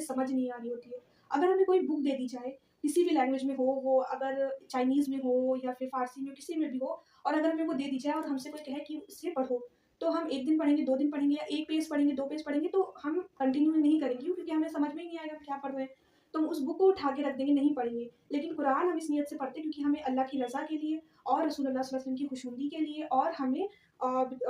समझ नहीं आ रही होती है। अगर हमें कोई बुक दे दी जाए, किसी भी लैंग्वेज में हो, वो अगर चाइनीज़ में हो या फिर फ़ारसी में, किसी में भी हो, और अगर हमें वो दे दी जाए और हमसे कोई कहे कि इसे पढ़ो, तो हम 1 दिन पढ़ेंगे, 2 दिन पढ़ेंगे या 1 पेज पढ़ेंगे, 2 पेज पढ़ेंगे, तो हम कंटिन्यू नहीं करेंगे क्योंकि हमें समझ में ही नहीं आएगा क्या पढ़ रहे हैं। तो हम उस बुक को उठा के रख देंगे, नहीं पढ़ेंगे। लेकिन कुरान हम इस नियत से पढ़ते हैं क्योंकि हमें अल्लाह की रज़ा के लिए और रसूलुल्लाह सल्लल्लाहु अलैहि वसल्लम की खुशनुदी के लिए, और हमें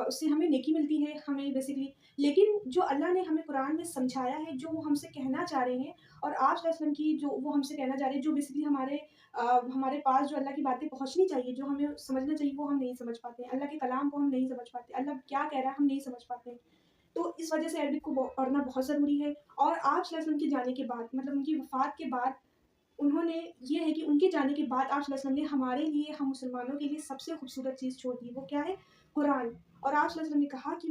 उससे हमें नेकी मिलती है हमें बेसिकली। लेकिन जो अल्लाह ने हमें कुरान में समझाया है, जो वो हमसे कहना चाह रहे हैं, और आप सल्लल्लाहु अलैहि वसल्लम की जो वो हमसे कहना चाह रहे हैं, जो बेसिकली हमारे पास जो अल्लाह की बातें पहुँचनी चाहिए, जो हमें समझना चाहिए, वो हम नहीं समझ पाते हैं। अल्लाह के कलाम को हम नहीं समझ पाते। अल्लाह क्या कह रहा है, हम नहीं समझ पाते हैं। तो इस वजह से अरबिक को पढ़ना बहुत ज़रूरी है। और आप सल्लल्लाहु अलैहि वसल्लम के जाने के बाद, मतलब उनकी वफ़ात के बाद, उन्होंने ये है कि उनके जाने के बाद आप सल्लल्लाहु अलैहि वसल्लम ने हमारे लिए, हम मुसलमानों के लिए सबसे खूबसूरत चीज़ छोड़ दी, वो क्या है? कुरान। और आप सल्लल्लाहु अलैहि वसल्लम ने कहा कि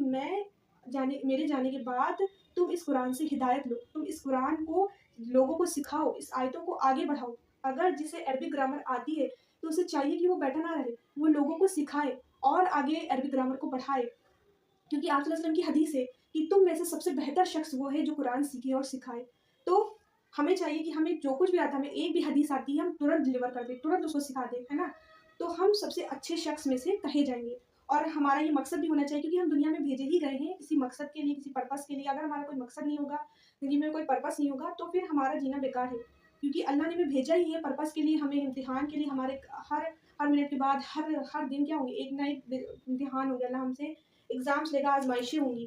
मेरे जाने के बाद तुम इस कुरान से हिदायत लो, तुम इस कुरान को लोगों को सिखाओ, इस आयतों को आगे बढ़ाओ। अगर जिसे अरबिक ग्रामर आती है, तो उसे चाहिए कि वो बैठा ना रहे, वो लोगों को सिखाए और आगे अरबिक ग्रामर को बढ़ाए। क्योंकि आप सल्लल्लाहु अलैहि वसल्लम की हदीस है कि तुम में से सबसे बेहतर शख्स वो है जो कुरान सीखे और सिखाए। तो हमें चाहिए कि हमें जो कुछ भी आता है, हमें एक भी हदीस आती है, हम तुरंत डिलीवर कर दें, तुरंत उसको सिखा दें, है ना? तो हम सबसे अच्छे शख्स में से कहे जाएँगे। और हमारा ये मकसद भी होना चाहिए क्योंकि हम दुनिया में भेजे ही गए हैं किसी मकसद के लिए, किसी पर्पज़ के लिए। अगर हमारा कोई मकसद नहीं होगा, ज़िंदगी में कोई पर्पज़ नहीं होगा, तो फिर हमारा जीना बेकार है। क्योंकि अल्लाह ने हमें भेजा ही है पर्पज़ के लिए, हमें इम्तिहान के लिए। हमारे हर हर मिनट के बाद, हर हर दिन क्या होंगे, एक ना एक इम्तिहान होंगे। अल्लाह हमसे एग्ज़ाम्स लेगा, आज़माइशें होंगी।